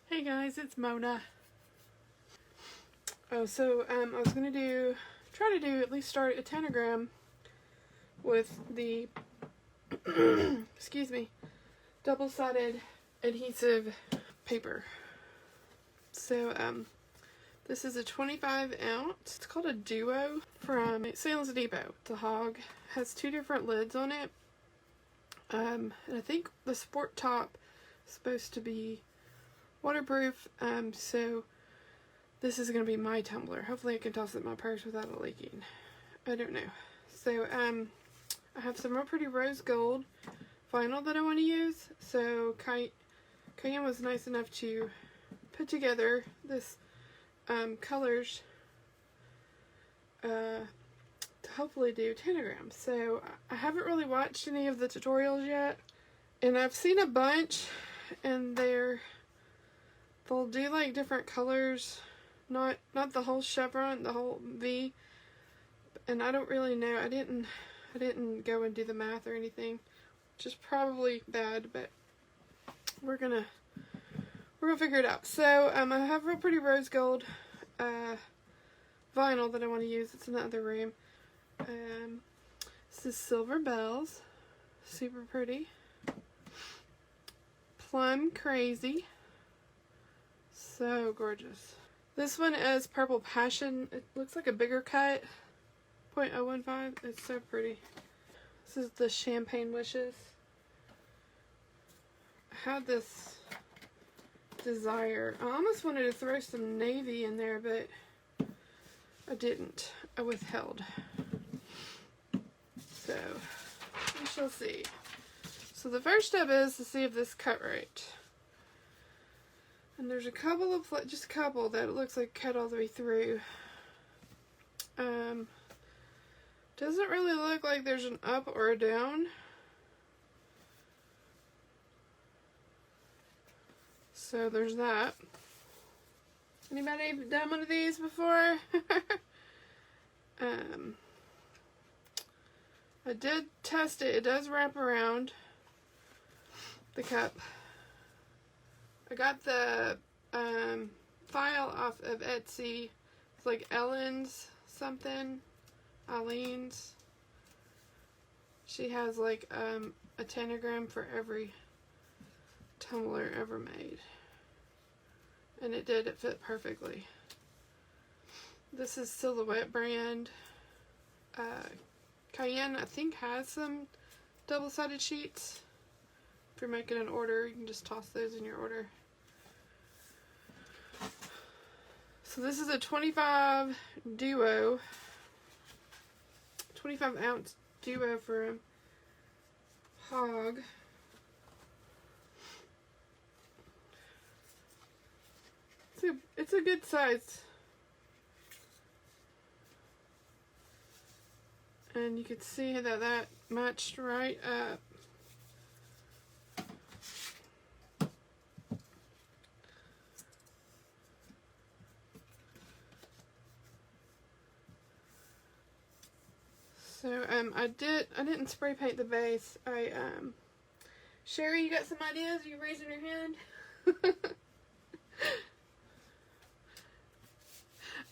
Hey guys, it's Mona. I was gonna try to do at least start a Tangram with the excuse me, double-sided adhesive paper. So this is a 25 ounce. It's called a Duo from Sales Depot. The Hog has two different lids on it. And I think the sport top is supposed to be waterproof, so this is going to be my tumbler. Hopefully I can toss it in my purse without it leaking. I don't know. So I have some real pretty rose gold vinyl that I want to use. So Cayenne was nice enough to put together this colors to hopefully do Tangram. So I haven't really watched any of the tutorials yet, and I've seen a bunch, and they'll do like different colors, not the whole chevron, the whole V, and I don't really know. I didn't go and do the math or anything, which is probably bad, but we're gonna figure it out. So I have real pretty rose gold vinyl that I want to use. It's in the other room. This is Silver Bells, super pretty. Plum Crazy, so gorgeous. This one is Purple Passion. It looks like a bigger cut, 0.015. It's so pretty. This is the Champagne Wishes. I had this desire. I almost wanted to throw some navy in there, but I didn't. I withheld. So we shall see. So the first step is to see if this cut right. And there's a couple of, just a couple that it looks like cut all the way through. Doesn't really look like there's an up or a down. So there's that. Anybody done one of these before? I did test it. It does wrap around the cup. I got the file off of Etsy. It's like Ellen's something. Eileen's. She has like a Tangram for every tumbler ever made. And it fit perfectly. This is Silhouette brand. Cayenne, I think, has some double-sided sheets. If you're making an order, you can just toss those in your order. So this is a 25 Duo, 25 ounce Duo from Hog. It's a good size. And you can see that matched right up. So I didn't spray paint the base. Sherry, you got some ideas? Are you raising your hand?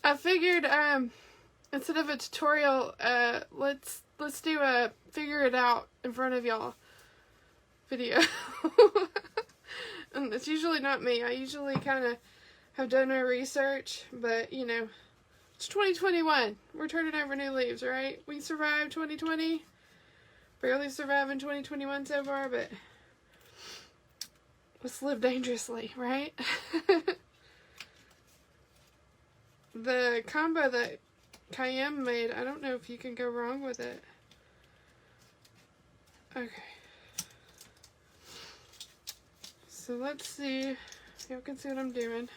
I figured instead of a tutorial, let's do a figure it out in front of y'all video. And it's usually not me. I usually kind of have done my research, but you know, it's 2021. We're turning over new leaves, right? We survived 2020. Barely surviving 2021 so far, but let's live dangerously, right? The combo that Cayenne made, I don't know if you can go wrong with it. Okay. So let's see. Y'all can see what I'm doing.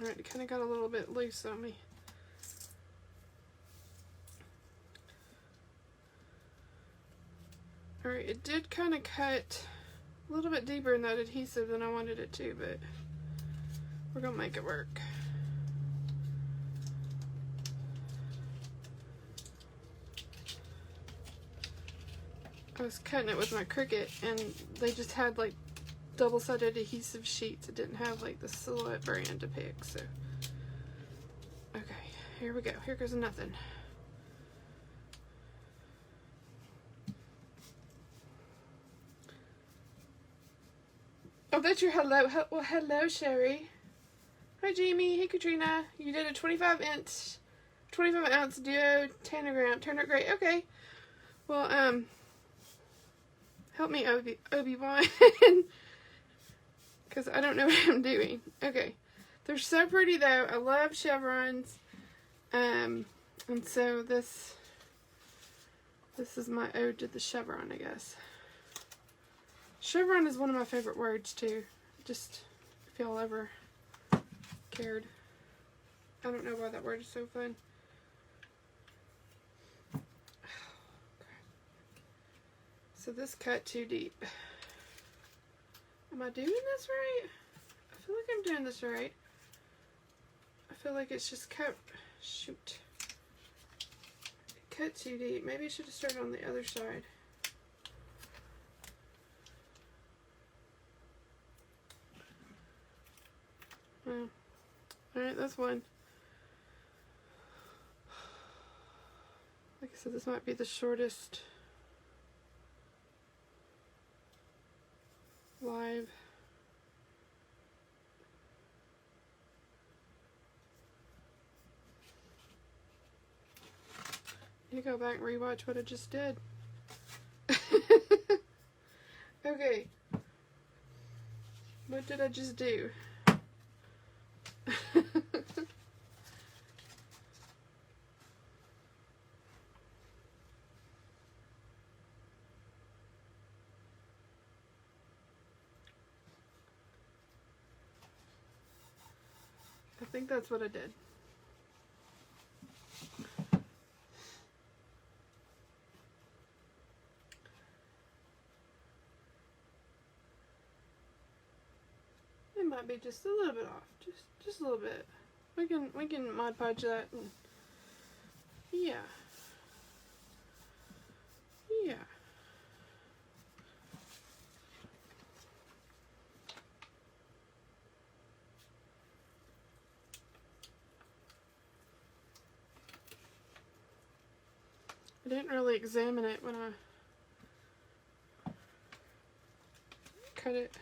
Alright, it kind of got a little bit loose on me. Alright, it did kind of cut a little bit deeper in that adhesive than I wanted it to, but we're gonna make it work. I was cutting it with my Cricut, and they just had like double-sided adhesive sheets. It didn't have like the Silhouette brand to pick, so. Okay, here we go. Here goes nothing. Oh, that's your hello. Well, hello, Sherry. Hi, Jamie. Hey, Katrina. You did a 25 ounce duo Tangram. Turned out great. Okay. Well, help me, Obi-Wan. Because I don't know what I'm doing. Okay. They're so pretty, though. I love chevrons. And so this is my ode to the chevron, I guess. Chevron is one of my favorite words, too. Just, if y'all ever cared. I don't know why that word is so fun. Oh, crap. So this cut too deep. Am I doing this right? I feel like I'm doing this right. I feel like it's just cut. Shoot. Cut too deep. Maybe I should have started on the other side. Well, alright, that's one. Like I said, this might be the shortest live. You go back and rewatch what I just did. Okay. What did I just do? I think that's what I did. It might be just a little bit off, just a little bit. We can Mod Podge that. And yeah. Yeah. I didn't really examine it when I cut it.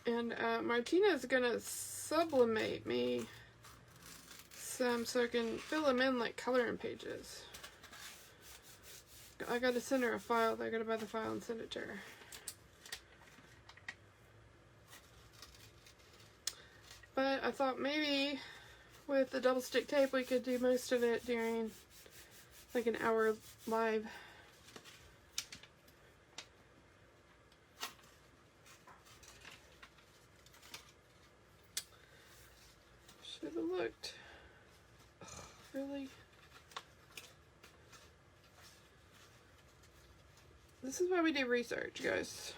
And Martina's gonna sublimate me some so I can fill them in like coloring pages. I gotta send her a file. I gotta buy the file and send it to her. But I thought maybe with the double stick tape we could do most of it during like an hour live. Should have looked. Ugh, really? This is why we do research, guys.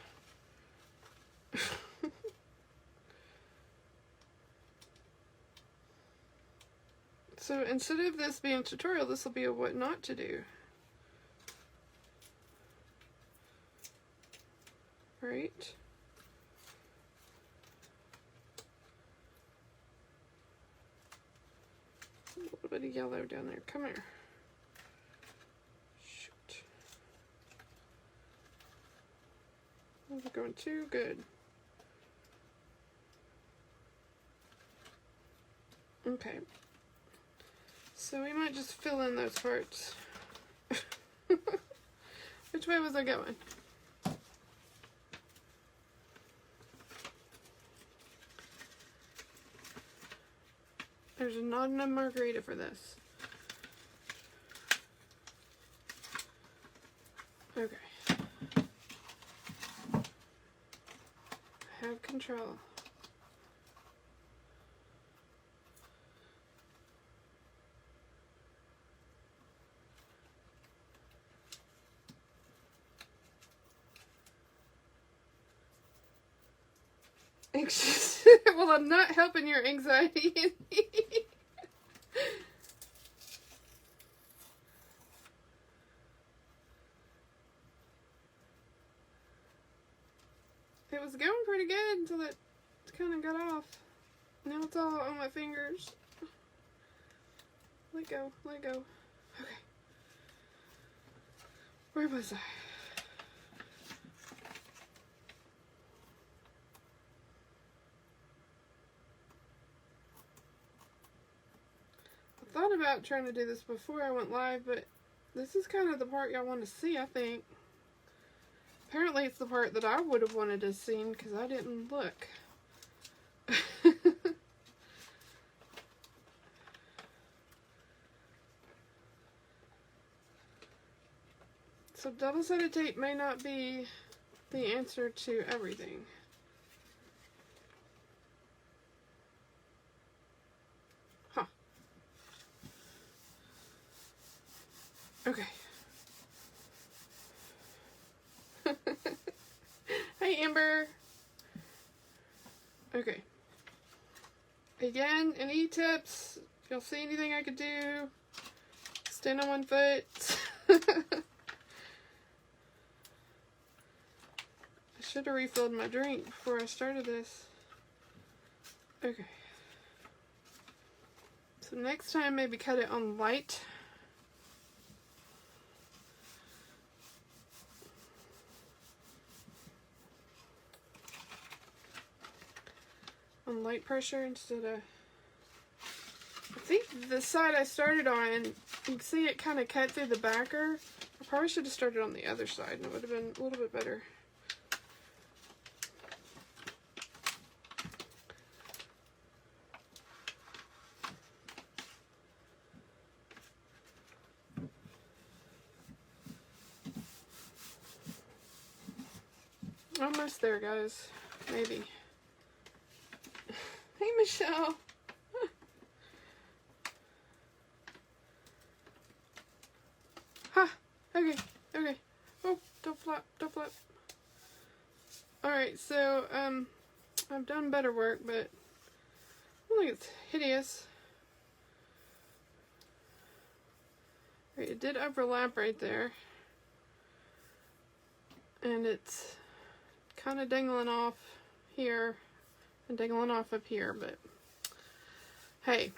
So instead of this being a tutorial, this will be a what not to do. Right? A little bit of yellow down there. Come here. Shoot. Those are going too good. Okay. So we might just fill in those parts. Which way was I going? There's not enough margarita for this. Okay. I have control. Well, I'm not helping your anxiety. It was going pretty good until it kind of got off. Now it's all on my fingers. Let go, let go. Okay. Where was I? I thought about trying to do this before I went live, but this is kind of the part y'all want to see, I think. Apparently it's the part that I would have wanted to see because I didn't look. So double-sided tape may not be the answer to everything. Huh. Okay. Hey, Amber. Okay. Again, any tips? If y'all see anything I could do, stand on one foot. I should have refilled my drink before I started this. Okay. So next time, maybe cut it on light. On light pressure instead of... I think the side I started on, you can see it kind of cut through the backer. I probably should have started on the other side and it would have been a little bit better. Almost there, guys. Maybe. Hey, Michelle. Ha! Okay, okay. Oh, don't flap, don't flap. Alright, so, I've done better work, but I don't think it's hideous. Right, it did overlap right there. And it's kind of dangling off here and dangling off up here, but hey,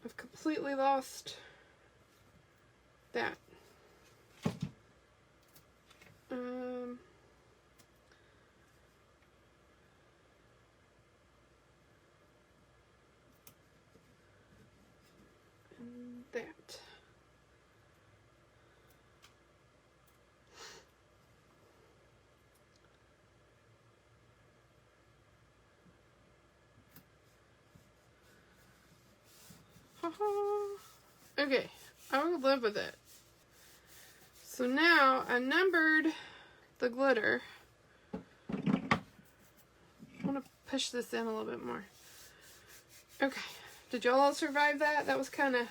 I've completely lost that. And that. Okay, I will live with it. So now I numbered the glitter. I want to push this in a little bit more. Okay, did y'all all survive that? That was kind of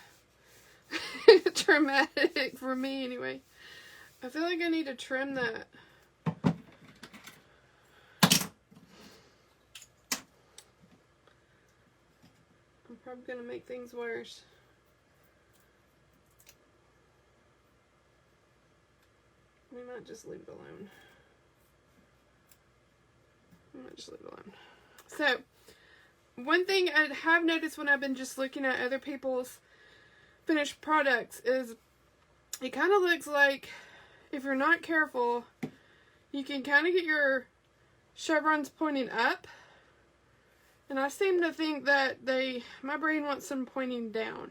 traumatic for me anyway. I feel like I need to trim that. I'm probably going to make things worse. We might just leave it alone. I might just leave it alone. So, one thing I have noticed when I've been just looking at other people's finished products is it kind of looks like, if you're not careful, you can kind of get your chevrons pointing up. And I seem to think that my brain wants them pointing down.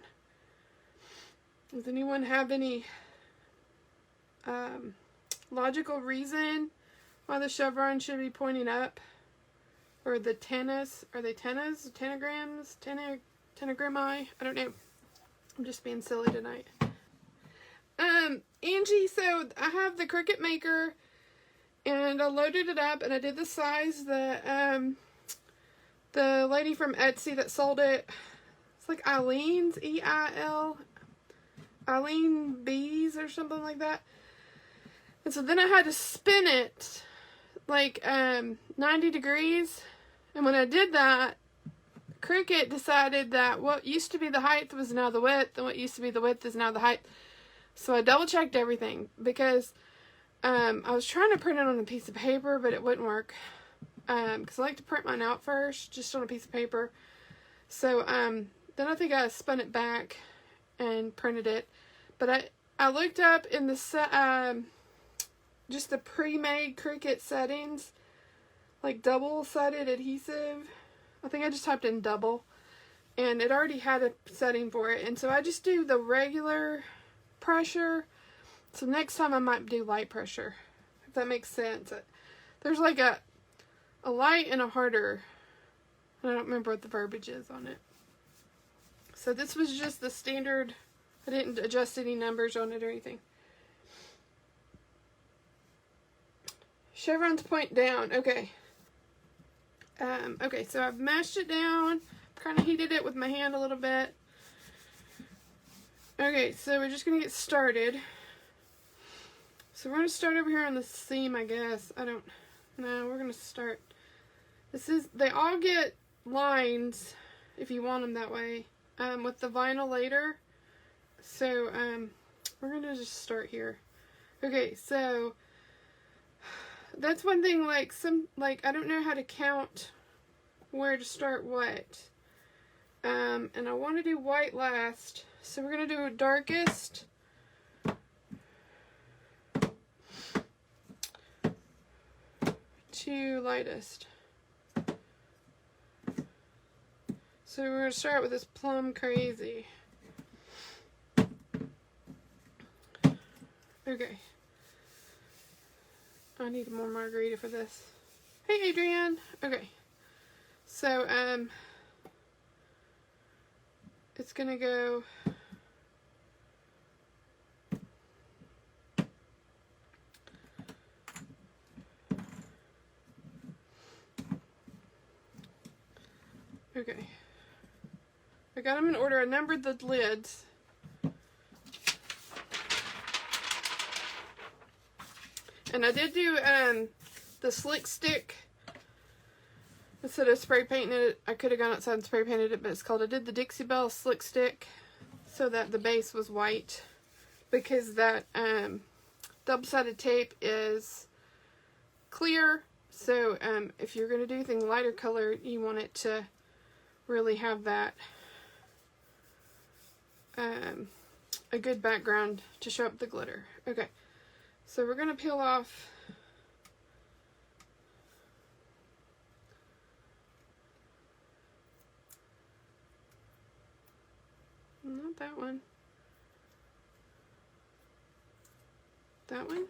Does anyone have any logical reason why the chevron should be pointing up? Or the tennis, are they tennas? Tanagrams? Tanagrammi? I don't know. I'm just being silly tonight. Angie, so I have the Cricut Maker and I loaded it up and I did the size that the lady from Etsy that sold it, it's like Eileen's, E-I-L, Eileen Bees or something like that. And so then I had to spin it like 90 degrees. And when I did that, Cricut decided that what used to be the height was now the width, and what used to be the width is now the height. So I double checked everything because I was trying to print it on a piece of paper, but it wouldn't work. Because I like to print mine out first, just on a piece of paper. So, then I think I spun it back and printed it. But I looked up in the just the pre-made Cricut settings, like double-sided adhesive. I think I just typed in double, and it already had a setting for it. And so I just do the regular pressure. So next time I might do light pressure, if that makes sense. There's like a light and a harder. I don't remember what the verbiage is on it. So this was just the standard. I didn't adjust any numbers on it or anything. Chevrons point down. Okay. Okay, so I've mashed it down. Kind of heated it with my hand a little bit. Okay, so we're just going to get started. So we're going to start over here on the seam, I guess. I don't know. We're going to start. They all get lines if you want them that way with the vinyl later. So we're going to just start here. Okay, so that's one thing, like I don't know how to count where to start what. And I want to do white last. So we're going to do darkest to lightest. So we're going to start with this Plum Crazy. Okay. I need more margarita for this. Hey, Adrienne. Okay. So, it's gonna go okay. I got them in order. I numbered the lids. And I did do the slick stick instead of spray painting it. I could have gone outside and spray painted it, but it's called, I did the Dixie Belle slick stick so that the base was white, because that double-sided tape is clear. So if you're going to do anything lighter color, you want it to really have that a good background to show up the glitter. Okay. So we're going to peel off not that one. That one.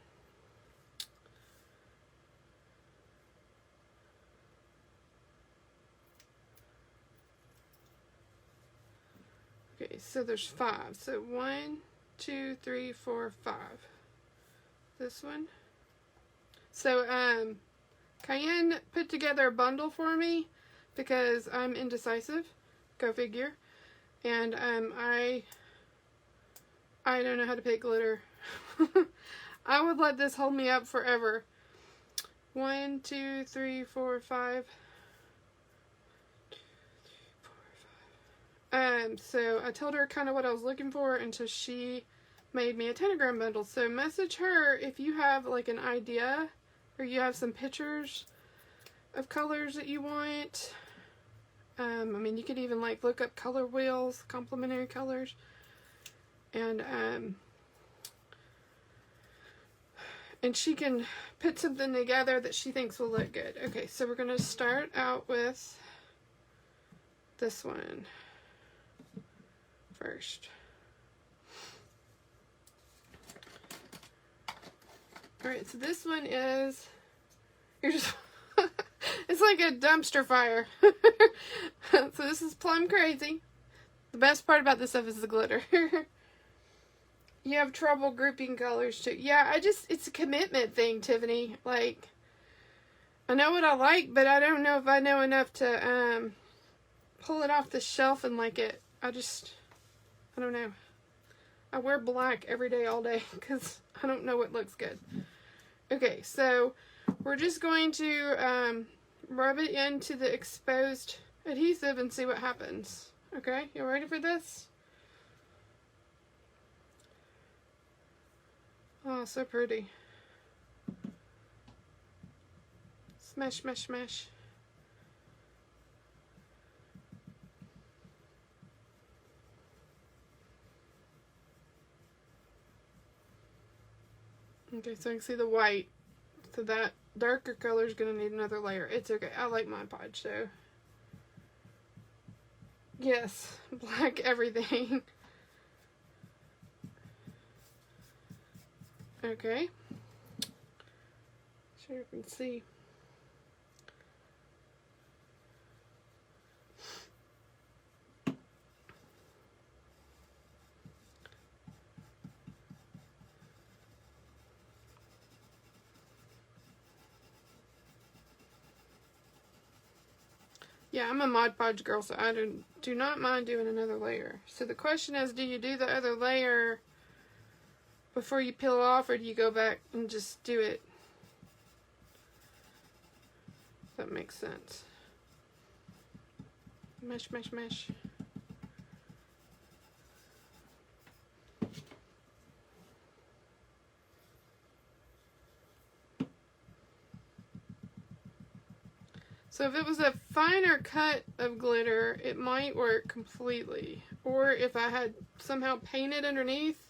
Okay, so there's 5. So 1, 2, 3, 4, 5. This one. So Cayenne put together a bundle for me because I'm indecisive. Go figure. And I don't know how to pick glitter. I would let this hold me up forever. 1, 2, 3, 4, 5. So I told her kind of what I was looking for, and so she made me a Tangram bundle. So message her if you have like an idea, or you have some pictures of colors that you want. I mean, you could even like look up color wheels, complementary colors, and she can put something together that she thinks will look good. Okay, so we're going to start out with this one first. Alright, so this one is, you're just, it's like a dumpster fire. So this is Plum Crazy. The best part about this stuff is the glitter. You have trouble grouping colors too. Yeah, it's a commitment thing, Tiffany. Like, I know what I like, but I don't know if I know enough to pull it off the shelf and like it. I don't know. I wear black every day, all day, because I don't know what looks good. Okay, so we're just going to rub it into the exposed adhesive and see what happens. Okay, you ready for this? Oh, so pretty. Smash, smash, smash. Okay, so I can see the white. So that darker color is going to need another layer. It's okay. I like my Podge, so. Yes, black everything. Okay. Sure you can see. Yeah, I'm a Mod Podge girl, so I do not mind doing another layer. So the question is, do you do the other layer before you peel it off, or do you go back and just do it? That makes sense. Mesh, mesh, mesh. So if it was a finer cut of glitter, it might work completely. Or if I had somehow painted underneath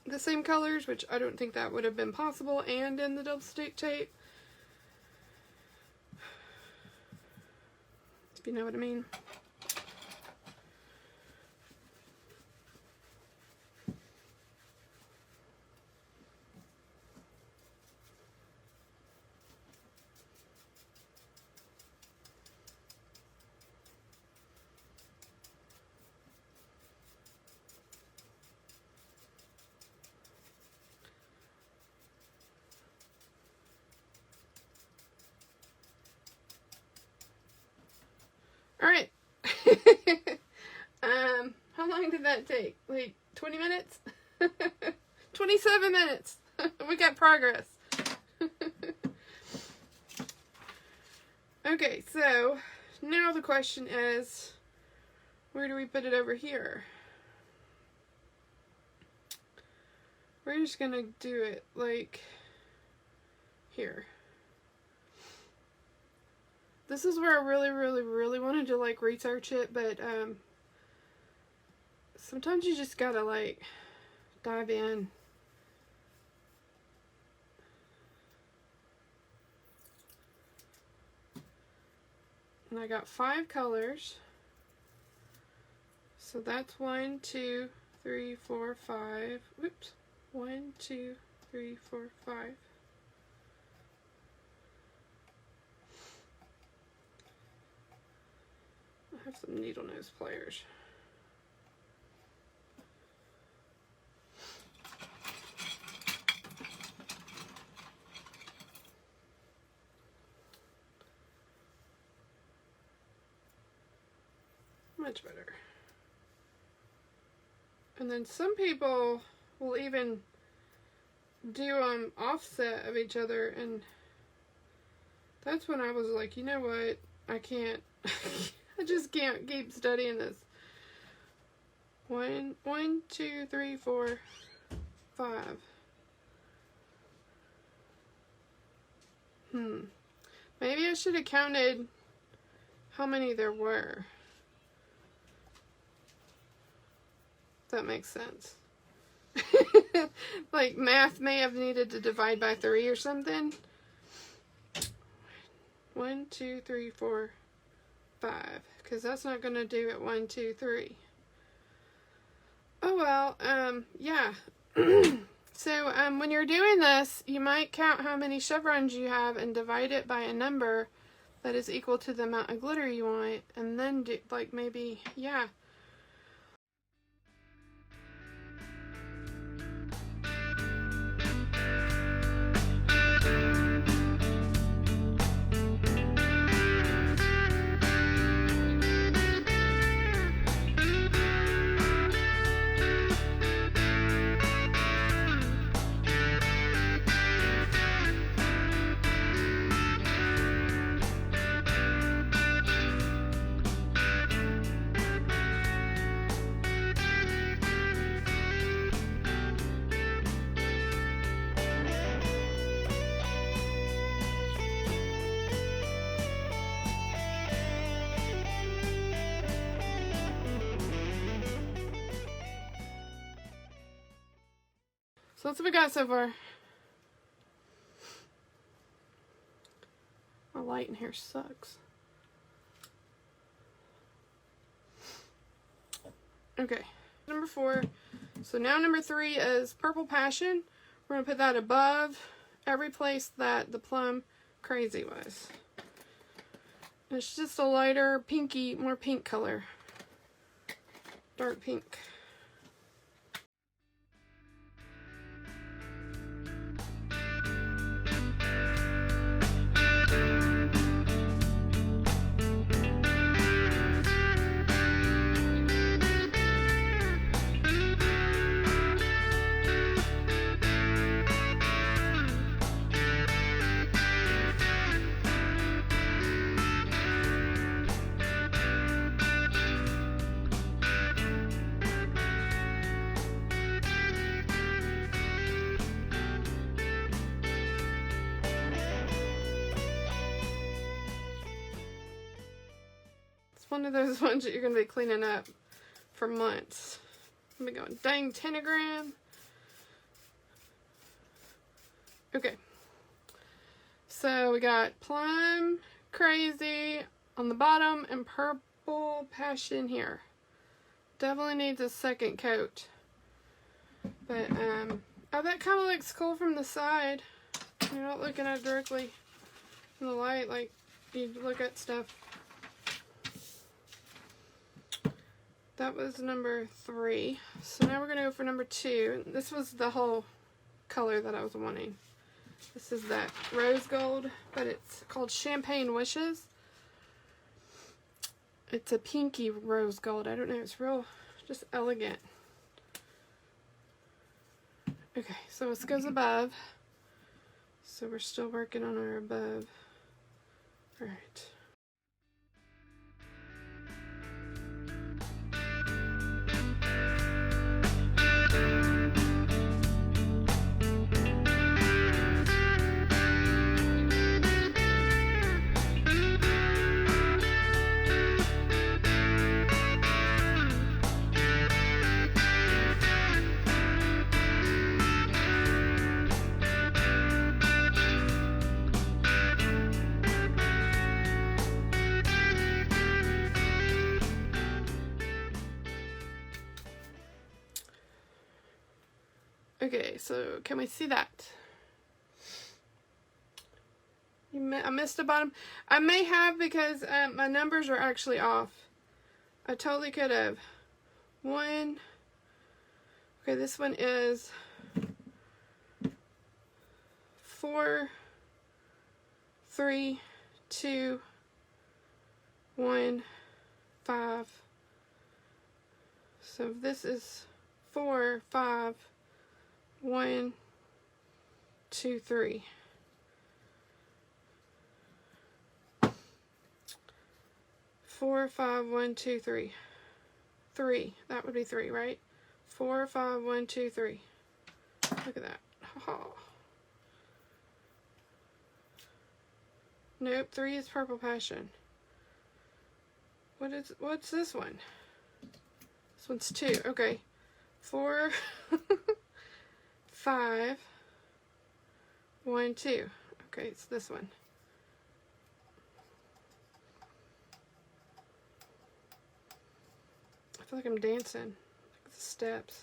the same colors, which I don't think that would have been possible, and in the double stick tape. If you know what I mean. All right. How long did that take? Like 20 minutes? 27 minutes. We got progress. Okay, so now the question is, where do we put it over here? We're just gonna do it like here. This is where I really wanted to like research it, but sometimes you just gotta like dive in. And I got 5 colors. So that's 1, 2, 3, 4, 5. Whoops. 1, 2, 3, 4, 5. I have some needle nose pliers. Much better. And then some people will even do offset of each other, and that's when I was like, you know what, I can't. I just can't keep studying this. 1, 2, 3, 4, 5. Maybe I should have counted how many there were. If that makes sense. Like math may have needed to divide by 3 or something. 1, 2, 3, 4, 5. Because that's not going to do it 1, 2, 3. Oh well, yeah. So when you're doing this, you might count how many chevrons you have and divide it by a number that is equal to the amount of glitter you want, and then do, like, maybe, yeah. So that's what we got so far. My light in here sucks. Okay, number 4. So now number 3 is Purple Passion. We're going to put that above every place that the Plum Crazy was. It's just a lighter pinky, more pink color. Dark pink. One of those ones that you're going to be cleaning up for months. Let me go. Dang Tangram. Okay. So we got Plum Crazy on the bottom and Purple Passion here. Definitely needs a second coat. But, oh, that kind of looks cool from the side. You're not looking at it directly in the light like you look at stuff. That was number 3. So now we're going to go for number 2. This was the whole color that I was wanting. This is that rose gold, but it's called Champagne Wishes. It's a pinky rose gold. I don't know. It's real, just elegant. Okay, so this goes above. So we're still working on our above. All right. Okay, so can we see that? I missed the bottom. I may have because my numbers are actually off. I totally could have. 1. Okay, this one is 4, 3, 2, 1, 5. So this is 4, 5. 1, 2, 3. 4, 5, 1, 2, 3. 3. That would be 3, right? 4, 5, 1, 2, 3. Look at that. Oh. Nope, 3 is Purple Passion. What's this one? This one's 2. Okay. 4 5 1 2. Okay, it's this one. I feel like I'm dancing. Like the steps.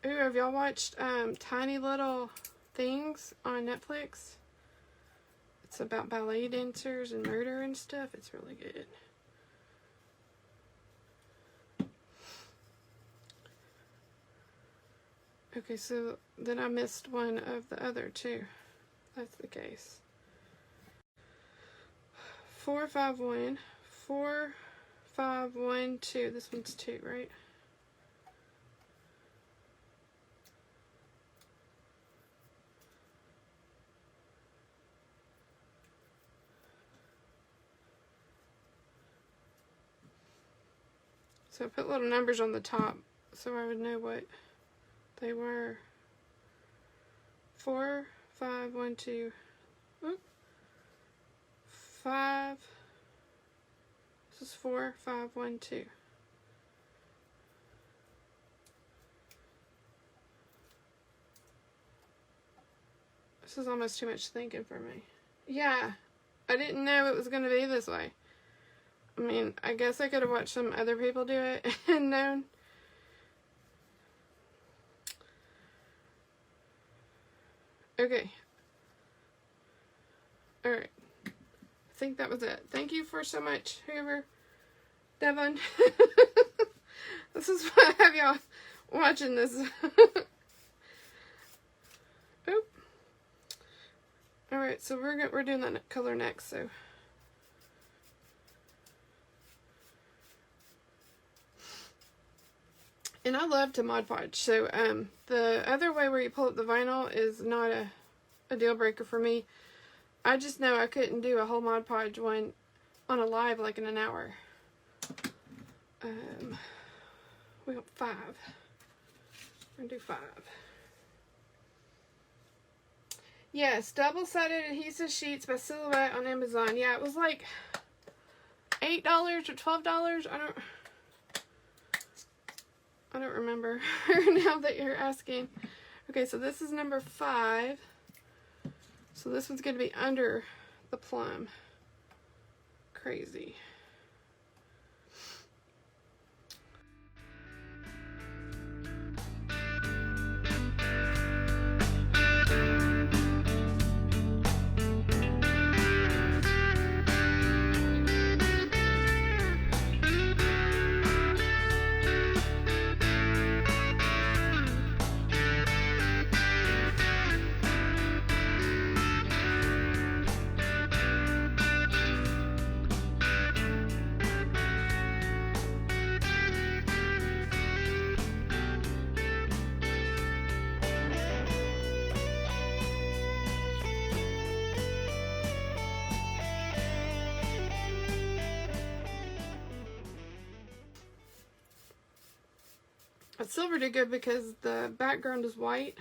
Ooh, have y'all watched Tiny Little Things on Netflix? It's about ballet dancers and murder and stuff. It's really good. Okay, so then I missed one of the other 2. That's the case. 4, 5, 1. 4, 5, 1, 2. This one's 2, right? So I put little numbers on the top so I would know what they were. 4, 5, 1, 2. Oop. 5. This is 4, 5, 1, 2. This is almost too much thinking for me. Yeah, I didn't know it was going to be this way. I mean, I guess I could have watched some other people do it and known. Okay. Alright. I think that was it. Thank you for so much, whoever. Devon. This is why I have y'all watching this. Oop. Alright, so we're doing that color next, so. And I love to Mod Podge, so the other way where you pull up the vinyl is not a deal breaker for me. I just know I couldn't do a whole Mod Podge one on a live like in an hour. We got 5. We're gonna do 5. Yes, double-sided adhesive sheets by Silhouette on Amazon. Yeah, it was like $8 or $12. I don't remember now that you're asking. Okay, so this is number 5. So this one's going to be under the plum. Crazy. Silver did good because the background is white,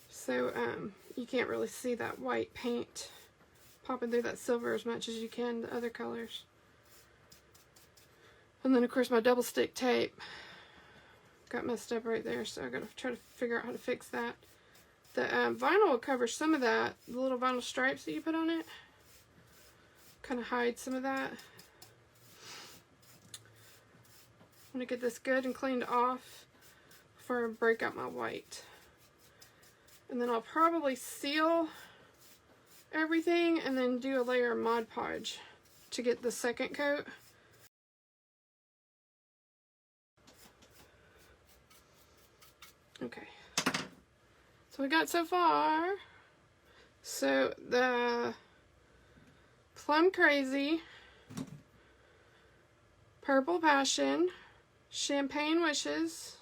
so you can't really see that white paint popping through that silver as much as you can the other colors. And then of course my double stick tape got messed up right there, so I gotta try to figure out how to fix that. The vinyl will cover some of that, the little vinyl stripes that you put on it, kind of hide some of that. I'm going to get this good and cleaned off before I break out my white. And then I'll probably seal everything and then do a layer of Mod Podge to get the second coat. Okay. So we got so far. So the Plum Crazy, Purple Passion, Champagne Wishes,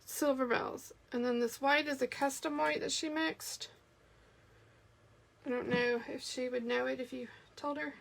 Silver Bells. And then this white is a custom white that she mixed. I don't know if she would know it if you told her.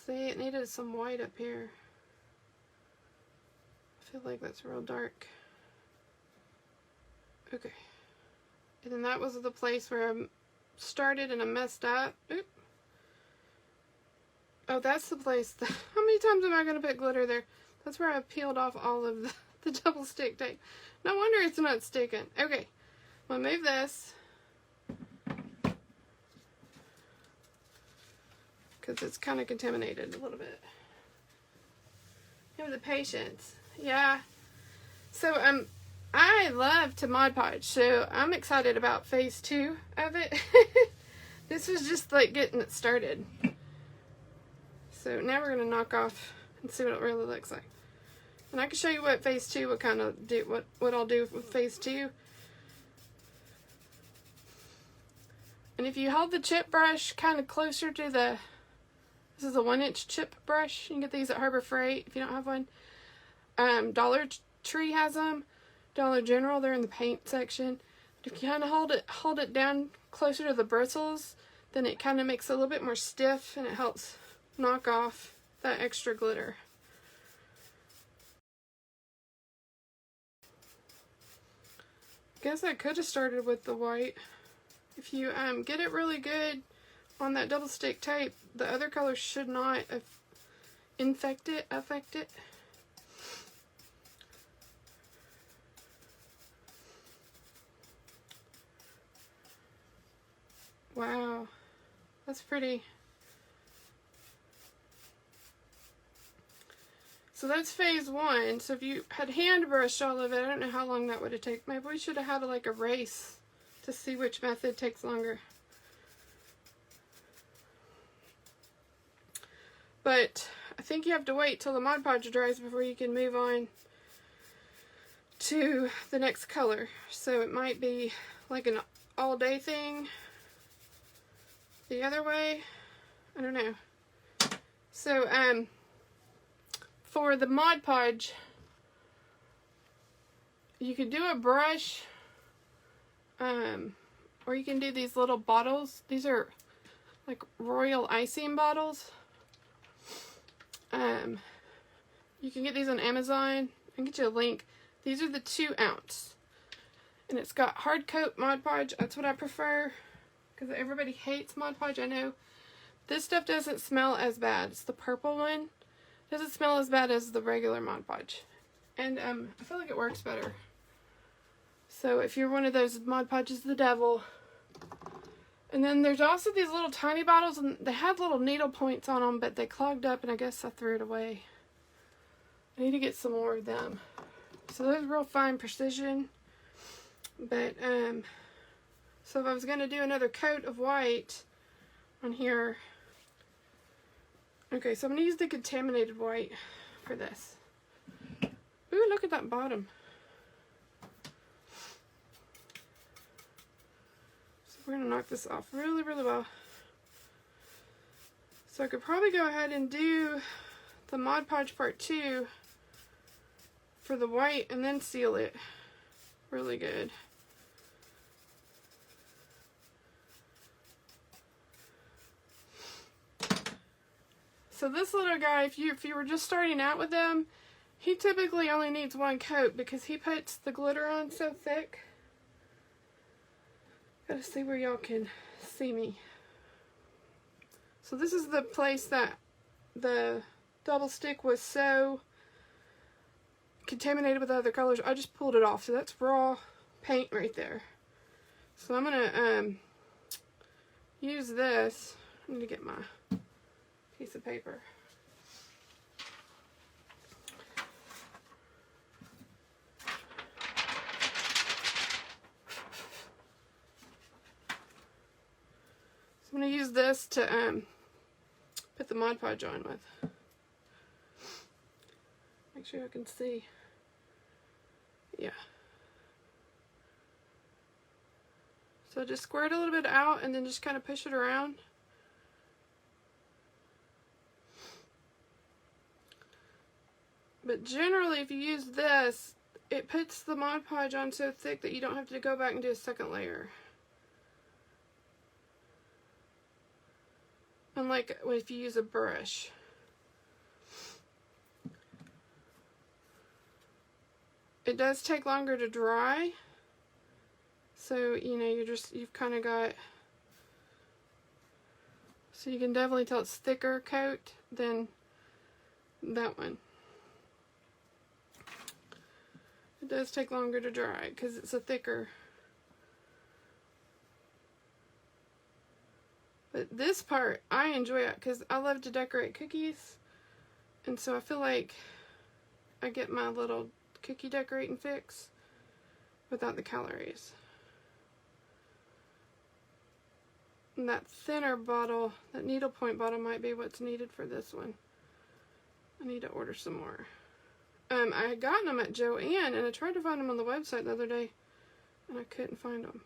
See, it needed some white up here. I feel like that's real dark. Okay. And then that was the place where I started and I messed up. Oop. Oh, that's the place. How many times am I going to put glitter there? That's where I peeled off all of the double stick tape. No wonder it's not sticking. Okay. I'm going to move this. Because it's kind of contaminated a little bit. Have the patience. Yeah. So I love to Mod Podge, so I'm excited about phase 2 of it. This was just like getting it started. So now we're gonna knock off and see what it really looks like. And I can show you what phase 2 will kind of do, what I'll do with phase 2. And if you hold the chip brush kind of closer to the, this is a 1-inch chip brush. You can get these at Harbor Freight if you don't have one. Dollar Tree has them. Dollar General, they're in the paint section. But if you kind of hold it down closer to the bristles, then it kind of makes it a little bit more stiff and it helps knock off that extra glitter. Guess I could have started with the white. If you get it really good on that double stick tape, the other colors should not affect it. Wow, that's pretty. So that's phase 1. So if you had hand brushed all of it, I don't know how long that would have taken. Maybe we should have had like a race to see which method takes longer. But I think you have to wait till the Mod Podge dries before you can move on to the next color. So it might be like an all-day thing the other way. I don't know. So for the Mod Podge, you could do a brush, or you can do these little bottles. These are like royal icing bottles. You can get these on Amazon. I can get you a link. These are the 2 ounce. And it's got hard coat Mod Podge. That's what I prefer, because everybody hates Mod Podge, I know. This stuff doesn't smell as bad. It's the purple one. It doesn't smell as bad as the regular Mod Podge. And I feel like it works better. So if you're one of those Mod Podges the devil. And then there's also these little tiny bottles, and they had little needle points on them, but they clogged up, and I guess I threw it away. I need to get some more of them. So those are real fine precision. But so if I was going to do another coat of white on here. Okay, so I'm going to use the contaminated white for this. Ooh, look at that bottom. So we're going to knock this off really, really well. So I could probably go ahead and do the Mod Podge part 2 for the white and then seal it really good. So this little guy, if you were just starting out with him, he typically only needs 1 coat because he puts the glitter on so thick. Gotta see where y'all can see me. So this is the place that the double stick was so contaminated with other colors. I just pulled it off, so that's raw paint right there. So I'm gonna use this. I need to get my piece of paper. So I'm going to use this to put the Mod Podge on with. Make sure I can see. Yeah. So just squirt a little bit out and then just kind of push it around. But generally, if you use this, it puts the Mod Podge on so thick that you don't have to go back and do a second layer. Unlike if you use a brush. It does take longer to dry. So, you know, you've kind of got, so you can definitely tell it's thicker coat than that one. It does take longer to dry because it's a thicker. But this part, I enjoy it because I love to decorate cookies. And so I feel like I get my little cookie decorating fix without the calories. And that thinner bottle, that needlepoint bottle might be what's needed for this one. I need to order some more. I had gotten them at Joann, and I tried to find them on the website the other day, and I couldn't find them.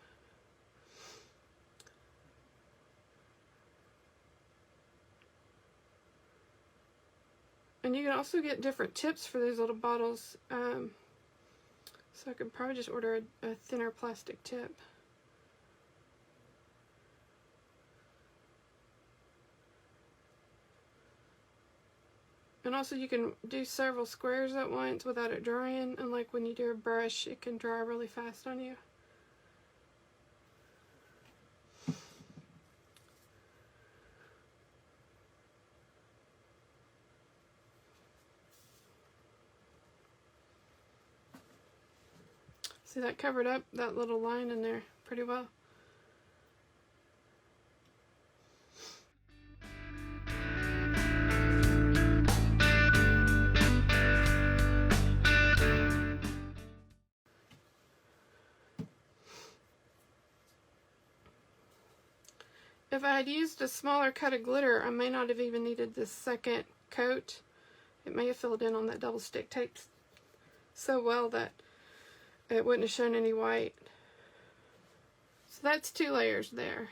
And you can also get different tips for those little bottles. So I could probably just order a thinner plastic tip. And also you can do several squares at once without it drying. And like when you do a brush, it can dry really fast on you. See, that covered up that little line in there pretty well. If I had used a smaller cut of glitter, I may not have even needed this second coat. It may have filled in on that double stick tape so well that it wouldn't have shown any white. So that's 2 layers there.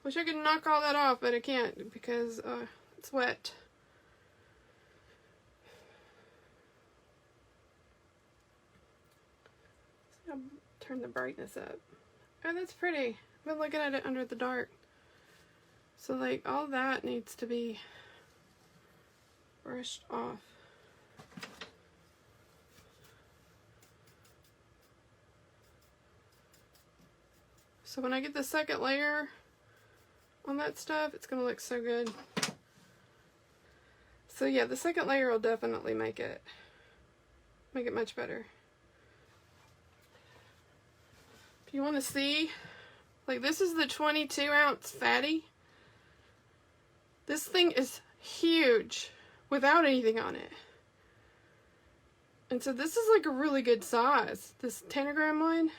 Wish I could knock all that off, but I can't because it's wet. I'll turn the brightness up. Oh, that's pretty. I've been looking at it under the dark. So like all that needs to be brushed off. So when I get the second layer on that stuff, it's gonna look so good. So yeah, the second layer will definitely make it much better. If you want to see, like this is the 22-ounce fatty. This thing is huge without anything on it. And so this is like a really good size. This Tangram one.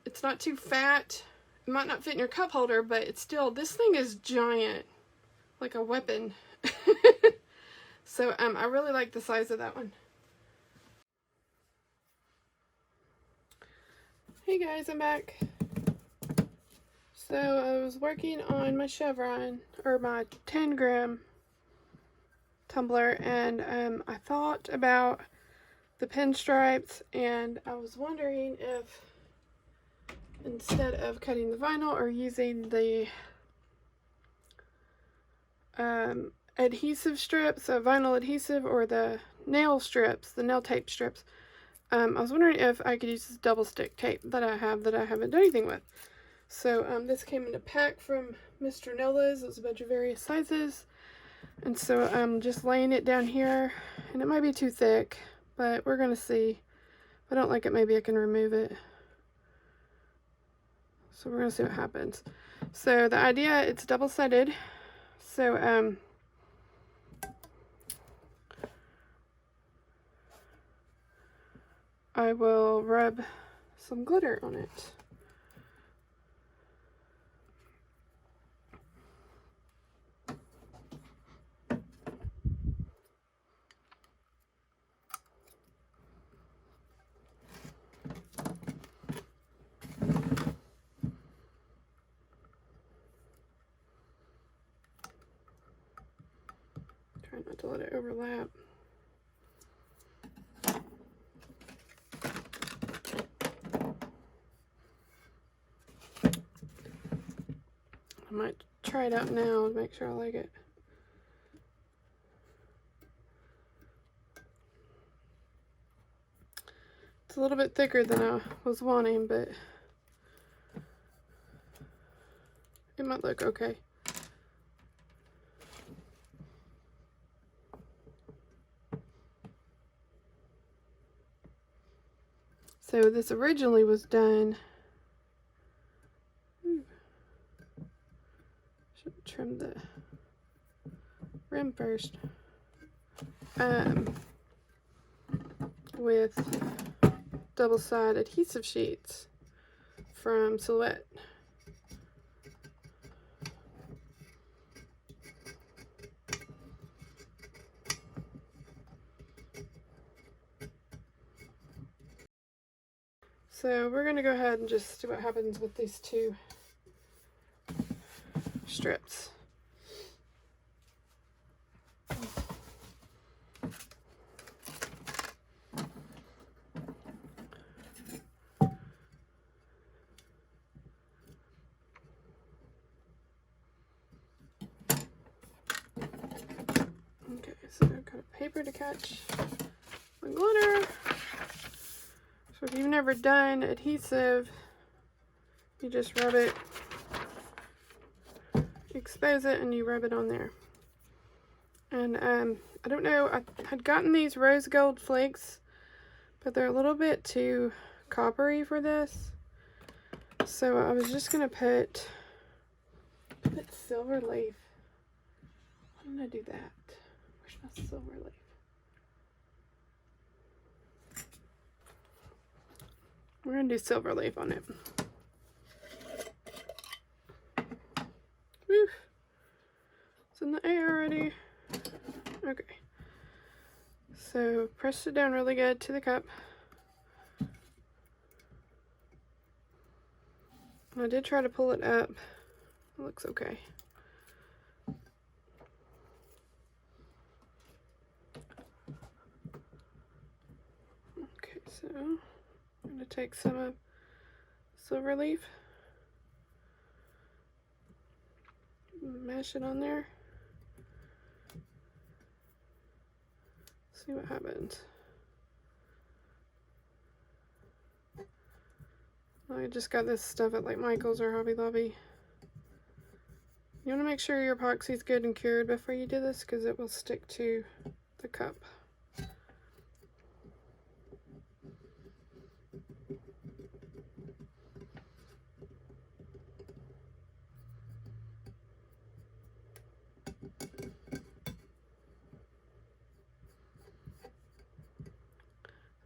It's not too fat. It might not fit in your cup holder, but it's still, this thing is giant, like a weapon. So I really like the size of that one. Hey guys, I'm back. So I was working on my chevron, or my Tangram tumbler, and I thought about the pinstripes, and I was wondering if instead of cutting the vinyl or using the adhesive strips, vinyl adhesive, or the nail strips, the nail tape strips, I was wondering if I could use this double stick tape that I have that I haven't done anything with. So this came in a pack from Mr. Nola's. It was a bunch of various sizes, and so I'm just laying it down here, and it might be too thick, but we're gonna see. If I don't like it, maybe I can remove it. So we're gonna see what happens. So the idea, it's double-sided. So I will rub some glitter on it. Try not to let it overlap. might try it out now to make sure I like it. It's a little bit thicker than I was wanting, but it might look okay. So this originally was done. Should trim the rim first. With double-sided adhesive sheets from Silhouette. So we're going to go ahead and just see what happens with these two strips. Okay, so I've got a paper to catch the glitter. So if you've never done adhesive, you just rub it, expose it, and you rub it on there. And I don't know, I had gotten these rose gold flakes, but they're a little bit too coppery for this. So I was just gonna put silver leaf. Why didn't I do that? Where's my silver leaf? We're gonna do silver leaf on it. Woo! It's in the air already. Okay. So press it down really good to the cup. I did try to pull it up. It looks okay. Okay, so I'm going to take some of silver leaf, mash it on there, see what happens. I just got this stuff at like Michael's or Hobby Lobby. You want to make sure your epoxy is good and cured before you do this, because it will stick to the cup.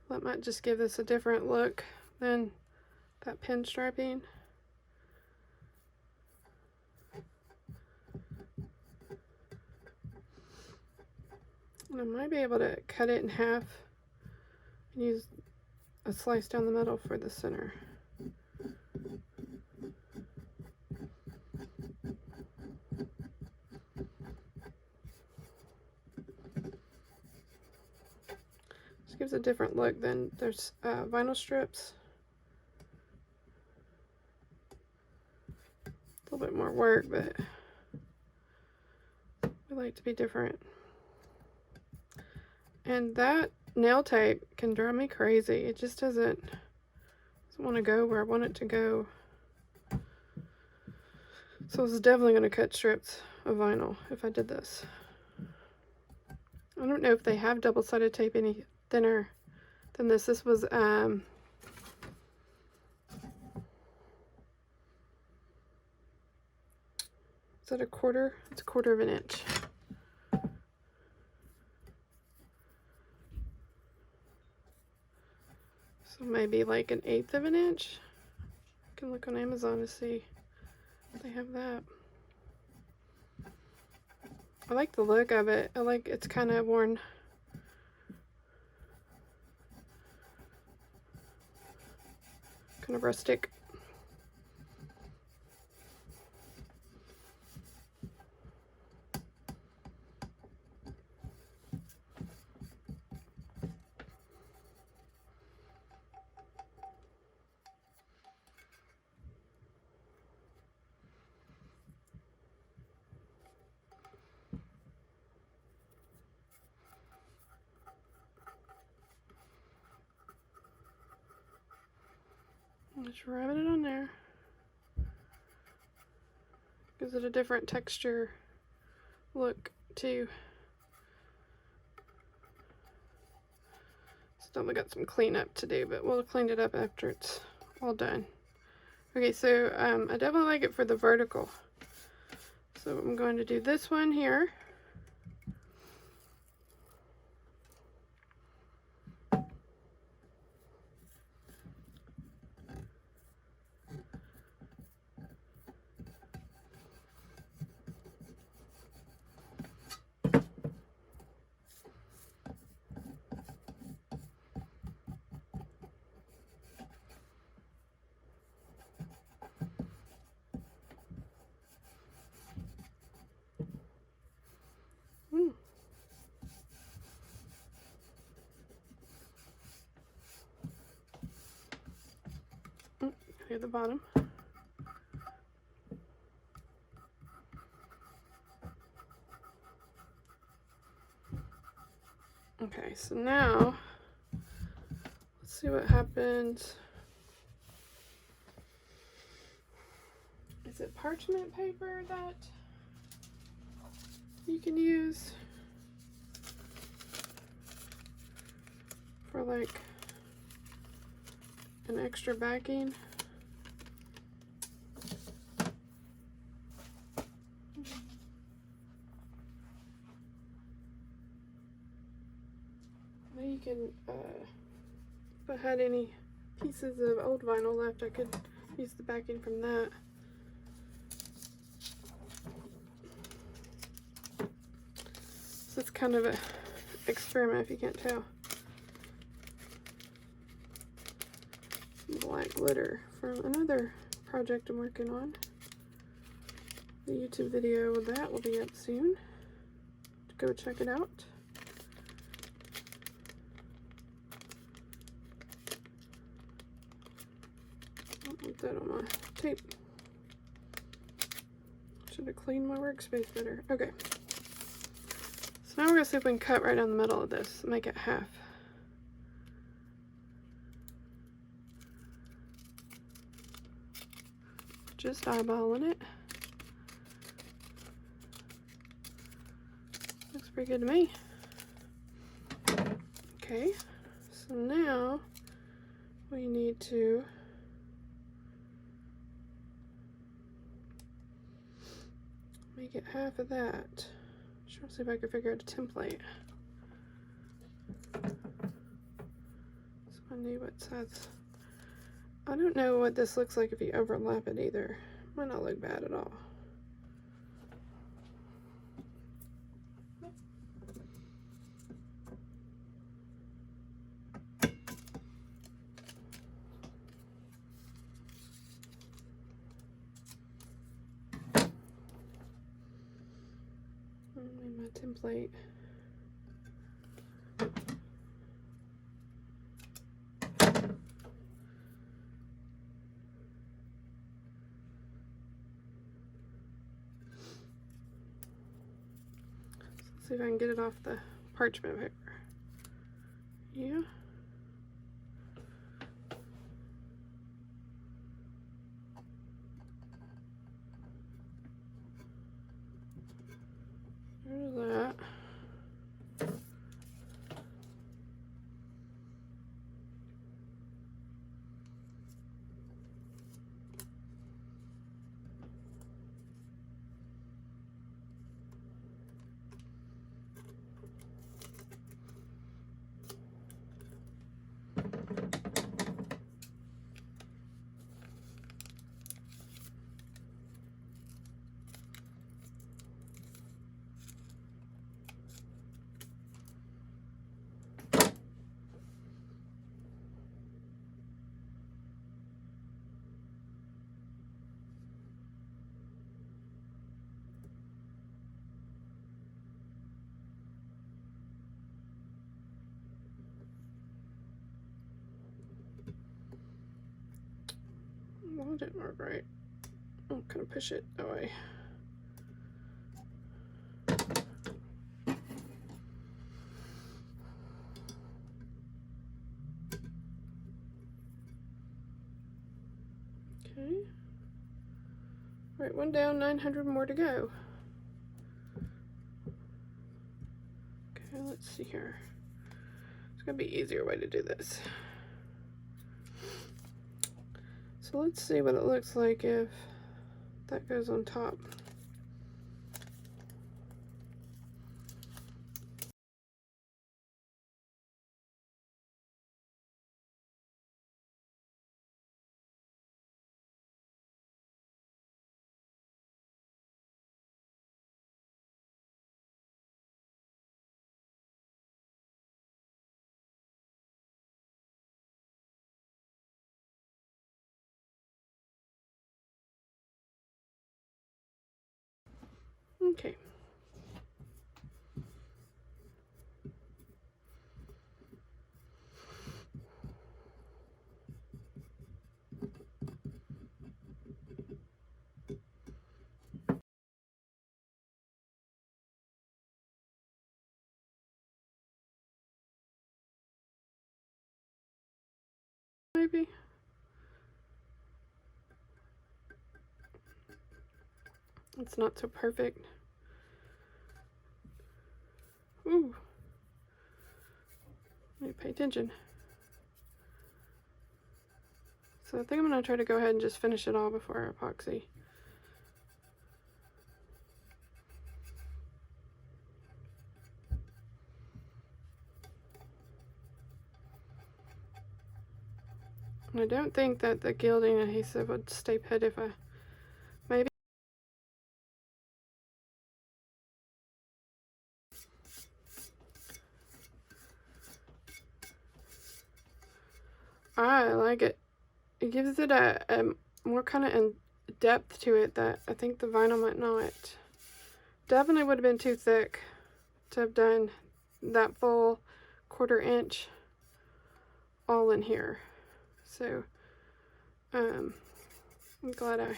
That might just give this a different look than that pinstriping. And I might be able to cut it in half and use a slice down the middle for the center. Just gives a different look than there's vinyl strips. A little bit more work, but we like to be different. And that nail tape can drive me crazy. It just doesn't want to go where I want it to go. So I was definitely going to cut strips of vinyl if I did this. I don't know if they have double-sided tape any thinner than this. This was is that a quarter? It's a quarter of an inch. So maybe like an eighth of an inch. I can look on Amazon to see if they have that. I like the look of it. I like it's kind of worn. Kind of rustic. Just rubbing it on there. Gives it a different texture look too. Still we got some cleanup to do, but we'll clean it up after it's all done. Okay, so I definitely like it for the vertical. So I'm going to do this one here. Here at the bottom. Okay, so now let's see what happens. Is it parchment paper that you can use for like an extra backing? You can, if I had any pieces of old vinyl left, I could use the backing from that. So it's kind of an experiment if you can't tell. Some black glitter from another project I'm working on. The YouTube video of that will be up soon. Go check it out. Put that on my tape. Should have cleaned my workspace better. Okay. So now we're gonna see if we can cut right down the middle of this, make it half. Just eyeballing it. Looks pretty good to me. Okay, so now we need to make it half of that. Just want to see if I can figure out a template. So I need what size. I don't know what this looks like if you overlap it either. Might not look bad at all. My template. Let's see if I can get it off the parchment paper. Yeah. There's that. Well, it didn't work right. I'm gonna push it away. Okay. Right, one down, 900 more to go. Okay, let's see here. It's gonna be an easier way to do this. So let's see what it looks like if that goes on top. Okay. Maybe. It's not so perfect. Ooh. Let me pay attention. So I think I'm going to try to go ahead and just finish it all before I epoxy. And I don't think that the gilding adhesive would stay put if I maybe. I like it. It gives it a more kind of in depth to it that I think the vinyl might not. Definitely would have been too thick to have done that full 1/4 inch all in here. So I'm glad I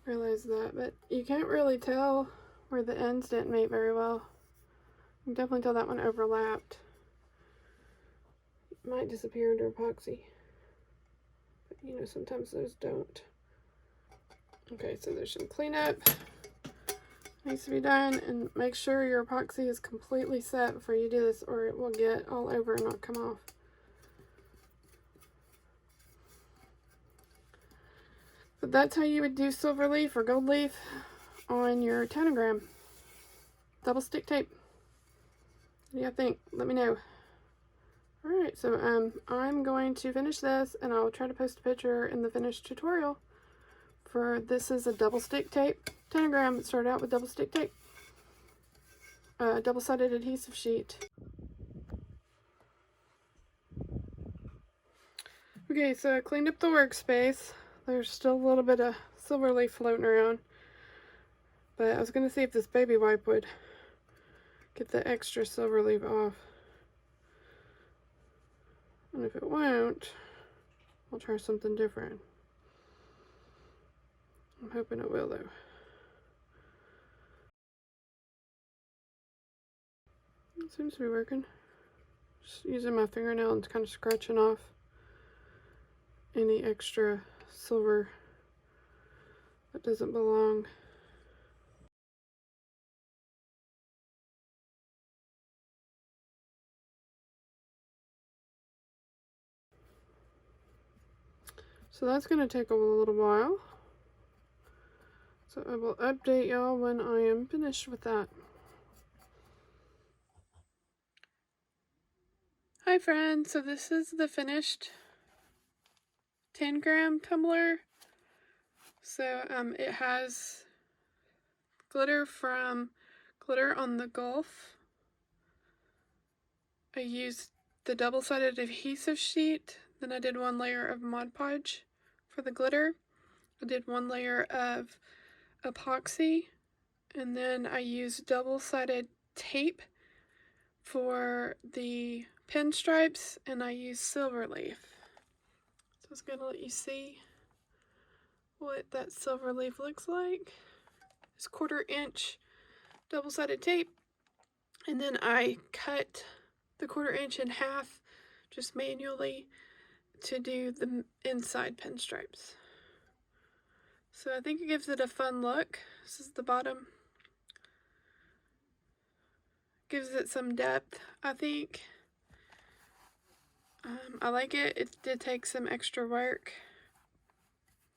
realized that, but you can't really tell where the ends didn't mate very well. You can definitely tell that one overlapped. It might disappear under epoxy, but you know, sometimes those don't. Okay, so there's some cleanup needs to be done, and make sure your epoxy is completely set before you do this, or it will get all over and not come off. But that's how you would do silver leaf or gold leaf on your Tangram. Double stick tape. What do you think? Let me know. Alright, so I'm going to finish this, and I'll try to post a picture in the finished tutorial for this is a double stick tape Tangram. It started out with double stick tape. Double-sided adhesive sheet. Okay, so I cleaned up the workspace. There's still a little bit of silver leaf floating around. But I was going to see if this baby wipe would get the extra silver leaf off. And if it won't, I'll try something different. I'm hoping it will, though. It seems to be working. Just using my fingernail and kind of scratching off any extra silver that doesn't belong. So that's going to take a little while. So I will update y'all when I am finished with that. Hi friends, so this is the finished Tangram tumbler. So it has glitter from Glitter on the Gulf. I used the double-sided adhesive sheet, then I did one layer of Mod Podge for the glitter. I did one layer of epoxy, and then I used double-sided tape for the pinstripes, and I used SilverLeaf. So I was going to let you see what that SilverLeaf looks like. It's 1/4 inch double-sided tape, and then I cut the 1/4 inch in half just manually to do the inside pinstripes. So I think it gives it a fun look. This is the bottom. Gives it some depth, I think. I like it. It did take some extra work,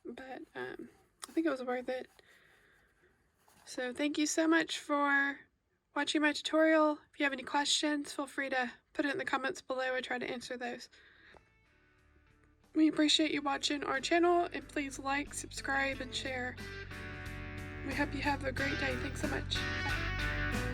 but I think it was worth it. So thank you so much for watching my tutorial. If you have any questions, feel free to put it in the comments below. I try to answer those. We appreciate you watching our channel, and please like, subscribe, and share. We hope you have a great day. Thanks so much. Bye.